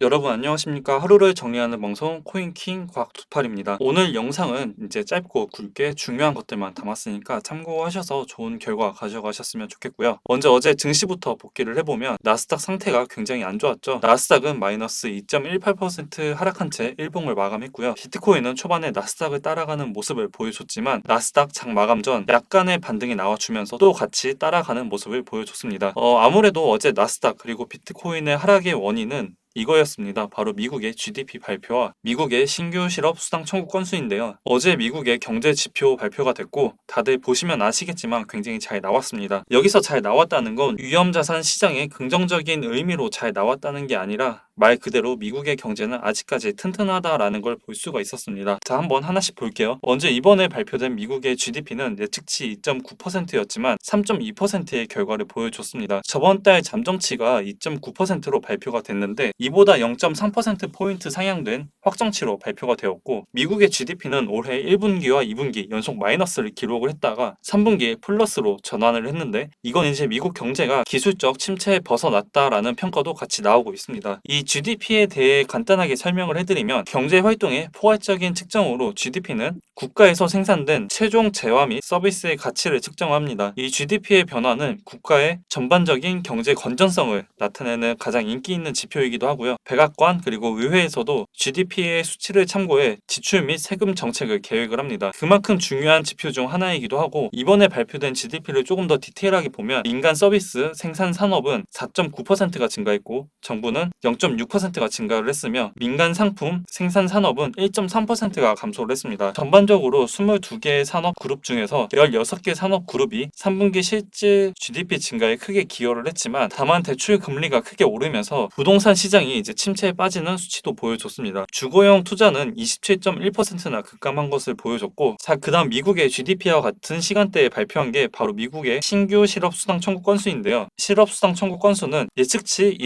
여러분 안녕하십니까? 하루를 정리하는 방송 코인킹 과학투팔입니다. 오늘 영상은 이제 짧고 굵게 중요한 것들만 담았으니까 참고하셔서 좋은 결과 가져가셨으면 좋겠고요. 먼저 어제 증시부터 복귀를 해보면 나스닥 상태가 굉장히 안 좋았죠. 나스닥은 마이너스 2.18% 하락한 채 일봉을 마감했고요. 비트코인은 초반에 나스닥을 따라가는 모습을 보여줬지만 나스닥 장 마감 전 약간의 반등이 나와주면서 또 같이 따라가는 모습을 보여줬습니다. 아무래도 어제 나스닥 그리고 비트코인의 하락의 원인은 이거였습니다. 바로 미국의 GDP 발표와 미국의 신규 실업 수당 청구 건수인데요. 어제 미국의 경제 지표 발표가 됐고 다들 보시면 아시겠지만 굉장히 잘 나왔습니다. 여기서 잘 나왔다는 건 위험자산 시장의 긍정적인 의미로 잘 나왔다는 게 아니라 말 그대로 미국의 경제는 아직까지 튼튼하다라는 걸 볼 수가 있었습니다. 자, 한번 하나씩 볼게요. 먼저 이번에 발표된 미국의 GDP는 예측치 2.9%였지만 3.2%의 결과를 보여줬습니다. 저번 달 잠정치가 2.9%로 발표가 됐는데 이보다 0.3%포인트 상향된 확정치로 발표가 되었고 미국의 GDP는 올해 1분기와 2분기 연속 마이너스를 기록을 했다가 3분기에 플러스로 전환을 했는데 이건 이제 미국 경제가 기술적 침체에 벗어났다라는 평가도 같이 나오고 있습니다. 이 GDP에 대해 간단하게 설명을 해드리면 경제 활동의 포괄적인 측정으로 GDP는 국가에서 생산된 최종 재화 및 서비스의 가치를 측정합니다. 이 GDP의 변화는 국가의 전반적인 경제 건전성을 나타내는 가장 인기 있는 지표이기도 하고요. 백악관 그리고 의회에서도 GDP의 수치를 참고해 지출 및 세금 정책을 계획을 합니다. 그만큼 중요한 지표 중 하나이기도 하고 이번에 발표된 GDP를 조금 더 디테일하게 보면 민간 서비스 생산 산업은 4.9%가 증가했고 정부는 0.6%가 증가를 했으며 민간 상품 생산 산업은 1.3%가 감소를 했습니다. 전반적으로 22개의 산업 그룹 중에서 16개 산업 그룹이 3분기 실질 GDP 증가에 크게 기여를 했지만 다만 대출 금리가 크게 오르면서 부동산 시장이 이제 침체에 빠지는 수치도 보여줬습니다. 주거용 투자는 27.1%나 급감한 것을 보여줬고 그다음 미국의 GDP와 같은 시간대에 발표한 게 바로 미국의 신규 실업수당 청구 건수인데요. 실업수당 청구 건수는 예측치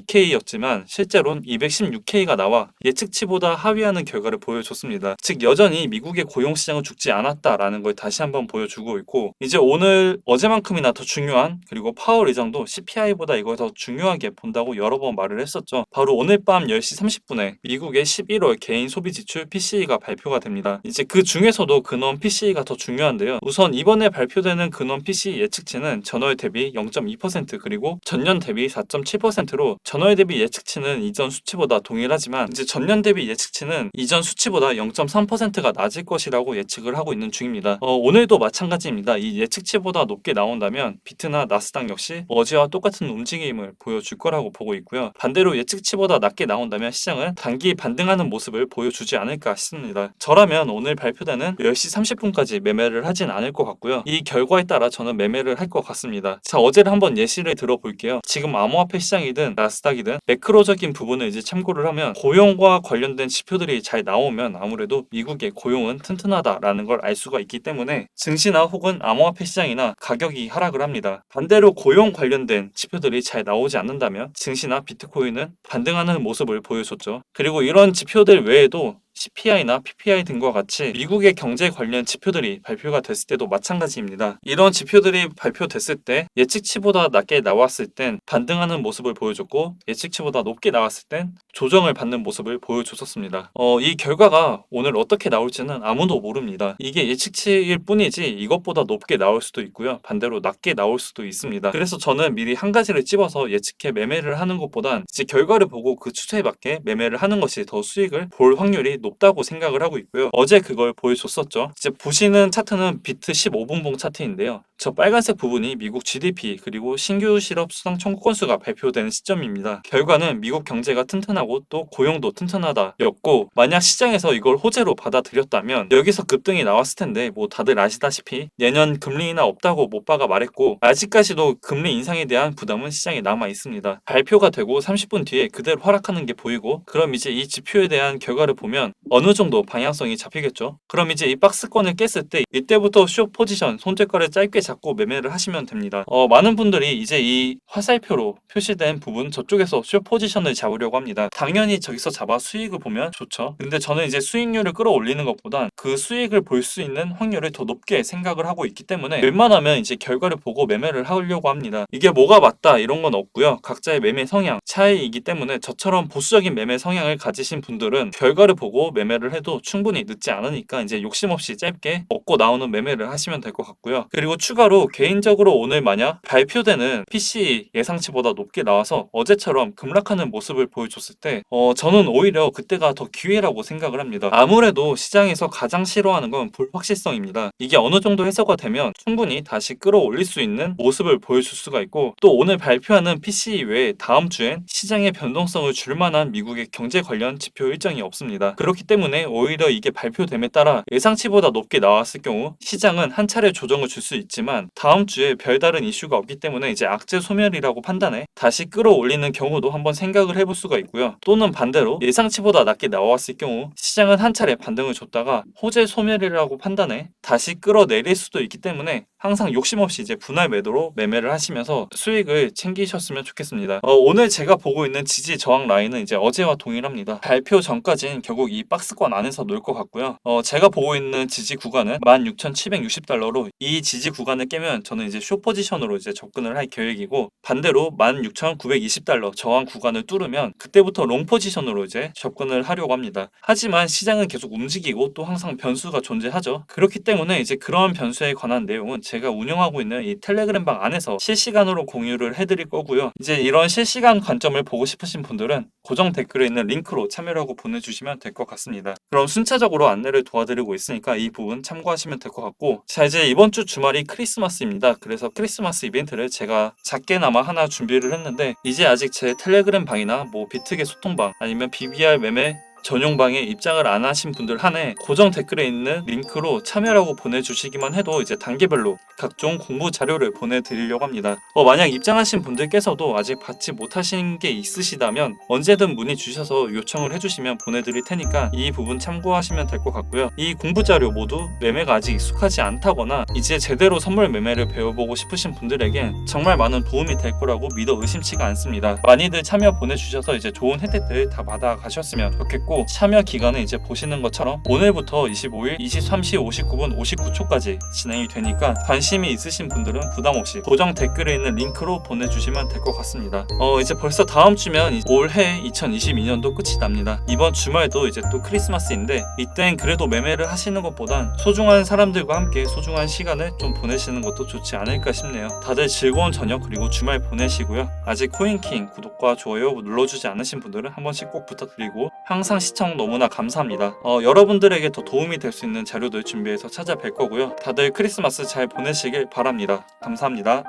222K였지만 실제로는 216K가 나와 예측치보다 하위하는 결과를 보여줬습니다. 즉 여전히 미국의 고용시장은 죽지 않았다라는 걸 다시 한번 보여주고 있고 이제 오늘 어제만큼이나 더 중요한 그리고 파월 의장도 CPI보다 이걸 더 중요하게 본다고 여러 번 말을 했었죠. 바로 오늘 밤 10시 30분에 미국의 11월 개인 소비 지출 PCE가 발표가 됩니다. 이제 그 중에서도 근원 PCE가 더 중요한데요. 우선 이번에 발표되는 근원 PCE 예측치는 전월 대비 0.2% 그리고 전년 대비 4.7%로 전월 대비 예측치는 이전 수치보다 동일하지만 이제 전년 대비 예측치는 이전 수치보다 0.3%가 낮을 것이라고 예측을 하고 있는 중입니다. 오늘도 마찬가지입니다. 이 예측치보다 높게 나온다면 비트나 나스닥 역시 어제와 똑같은 움직임을 보여줄 거라고 보고 있고요. 반대로 예측치보다 낮게 나온다면 시장은 단기 반등하는 모습을 보여주지 않을까 싶습니다. 저라면 오늘 발표되는 10시 30분까지 매매를 하진 않을 것 같고요. 이 결과에 따라 저는 매매를 할 것 같습니다. 자, 어제를 한번 예시를 들어볼게요. 지금 암호화폐 시장이든 나스닥이든 매크로적인 부분을 이제 참고를 하면 고용과 관련된 지표들이 잘 나오면 아무래도 미국의 고용은 튼튼하다라는 걸 알 수가 있기 때문에 증시나 혹은 암호화폐 시장이나 가격이 하락을 합니다. 반대로 고용 관련된 지표들이 잘 나오지 않는다면 증시나 비트코인은 반등하는 모습을 보여줬죠. 그리고 이런 지표들 외에도 CPI나 PPI 등과 같이 미국의 경제 관련 지표들이 발표가 됐을 때도 마찬가지입니다. 이런 지표들이 발표됐을 때 예측치보다 낮게 나왔을 땐 반등하는 모습을 보여줬고 예측치보다 높게 나왔을 땐 조정을 받는 모습을 보여줬었습니다. 이 결과가 오늘 어떻게 나올지는 아무도 모릅니다. 이게 예측치일 뿐이지 이것보다 높게 나올 수도 있고요. 반대로 낮게 나올 수도 있습니다. 그래서 저는 미리 한 가지를 집어서 예측해 매매를 하는 것보단 이제 결과를 보고 그 추세에 맞게 매매를 하는 것이 더 수익을 볼 확률이 높다고 생각을 하고 있고요. 어제 그걸 보여줬었죠. 이제 보시는 차트는 비트 15분봉 차트인데요. 저 빨간색 부분이 미국 GDP 그리고 신규 실업 수당 청구 건수가 발표되는 시점입니다. 결과는 미국 경제가 튼튼하고 또 고용도 튼튼하다였고 만약 시장에서 이걸 호재로 받아들였다면 여기서 급등이 나왔을 텐데 뭐 다들 아시다시피 내년 금리 인하 없다고 못박아 말했고 아직까지도 금리 인상에 대한 부담은 시장에 남아 있습니다. 발표가 되고 30분 뒤에 그대로 하락하는 게 보이고 그럼 이제 이 지표에 대한 결과를 보면 어느 정도 방향성이 잡히겠죠. 그럼 이제 이 박스권을 깼을 때 이때부터 숏 포지션 손절가를 짧게 잡고 매매를 하시면 됩니다. 많은 분들이 이제 이 화살표로 표시된 부분 저쪽에서 숏 포지션을 잡으려고 합니다. 당연히 저기서 잡아 수익을 보면 좋죠. 근데 저는 이제 수익률을 끌어올리는 것보단 그 수익을 볼 수 있는 확률을 더 높게 생각을 하고 있기 때문에 웬만하면 이제 결과를 보고 매매를 하려고 합니다. 이게 뭐가 맞다 이런 건 없고요. 각자의 매매 성향 차이이기 때문에 저처럼 보수적인 매매 성향을 가지신 분들은 결과를 보고 매매를 해도 충분히 늦지 않으니까 이제 욕심 없이 짧게 먹고 나오는 매매를 하시면 될 것 같고요. 그리고 추가로 개인적으로 오늘 만약 발표되는 PC 예상치보다 높게 나와서 어제처럼 급락하는 모습을 보여줬을 때 저는 오히려 그때가 더 기회라고 생각을 합니다. 아무래도 시장에서 가장 싫어하는 건 불확실성입니다. 이게 어느 정도 해소가 되면 충분히 다시 끌어올릴 수 있는 모습을 보여줄 수가 있고, 또 오늘 발표하는 PC 외에 다음 주엔 시장의 변동성을 줄 만한 미국의 경제 관련 지표 일정이 없습니다. 그렇기 때문에 오히려 이게 발표됨에 따라 예상치보다 높게 나왔을 경우 시장은 한 차례 조정을 줄 수 있지만 다음 주에 별다른 이슈가 없기 때문에 이제 악재 소멸이라고 판단해 다시 끌어올리는 경우도 한번 생각을 해볼 수가 있고요. 또는 반대로 예상치보다 낮게 나왔을 경우 시장은 한 차례 반등을 줬다가 호재 소멸이라고 판단해 다시 끌어내릴 수도 있기 때문에 항상 욕심 없이 이제 분할 매도로 매매를 하시면서 수익을 챙기셨으면 좋겠습니다. 오늘 제가 보고 있는 지지 저항 라인은 이제 어제와 동일합니다. 발표 전까지는 결국 이 박스권 안에서 놀 것 같고요. 제가 보고 있는 지지 구간은 16,760달러로 이 지지 구간을 깨면 저는 이제 숏 포지션으로 이제 접근을 할 계획이고, 반대로 16,920달러 저항 구간을 뚫으면 그때부터 롱 포지션으로 이제 접근을 하려고 합니다. 하지만 시장은 계속 움직이고 또 항상 변수가 존재하죠. 그렇기 때문에 이제 그런 변수에 관한 내용은 제가 운영하고 있는 이 텔레그램 방 안에서 실시간으로 공유를 해드릴 거고요. 이제 이런 실시간 관점을 보고 싶으신 분들은 고정 댓글에 있는 링크로 참여라고 보내주시면 될 것 같습니다. 그럼 순차적으로 안내를 도와드리고 있으니까 이 부분 참고하시면 될 것 같고, 자 이제 이번 주 주말이 크리스마스입니다. 그래서 크리스마스 이벤트를 제가 작게나마 하나 준비를 했는데, 이제 아직 제 텔레그램 방이나 뭐 비트게 소통방 아니면 BBR 매매 전용방에 입장을 안 하신 분들 한해 고정 댓글에 있는 링크로 참여라고 보내주시기만 해도 이제 단계별로 각종 공부 자료를 보내드리려고 합니다. 만약 입장하신 분들께서도 아직 받지 못하신 게 있으시다면 언제든 문의 주셔서 요청을 해주시면 보내드릴 테니까 이 부분 참고하시면 될 것 같고요. 이 공부 자료 모두 매매가 아직 익숙하지 않다거나 이제 제대로 선물 매매를 배워보고 싶으신 분들에겐 정말 많은 도움이 될 거라고 믿어 의심치가 않습니다. 많이들 참여 보내주셔서 이제 좋은 혜택들 다 받아가셨으면 좋겠고, 참여 기간은 이제 보시는 것처럼 오늘부터 25일 23시 59분 59초까지 진행이 되니까 관심이 있으신 분들은 부담 없이 고정 댓글에 있는 링크로 보내주시면 될 것 같습니다. 이제 벌써 다음 주면 올해 2022년도 끝이 납니다. 이번 주말도 이제 또 크리스마스인데 이땐 그래도 매매를 하시는 것보단 소중한 사람들과 함께 소중한 시간을 좀 보내시는 것도 좋지 않을까 싶네요. 다들 즐거운 저녁 그리고 주말 보내시고요. 아직 코인킹 구독과 좋아요 눌러주지 않으신 분들은 한 번씩 꼭 부탁드리고, 항상 시청 너무나 감사합니다. 여러분들에게 더 도움이 될 수 있는 자료들 준비해서 찾아뵐 거고요. 다들 크리스마스 잘 보내시길 바랍니다. 감사합니다.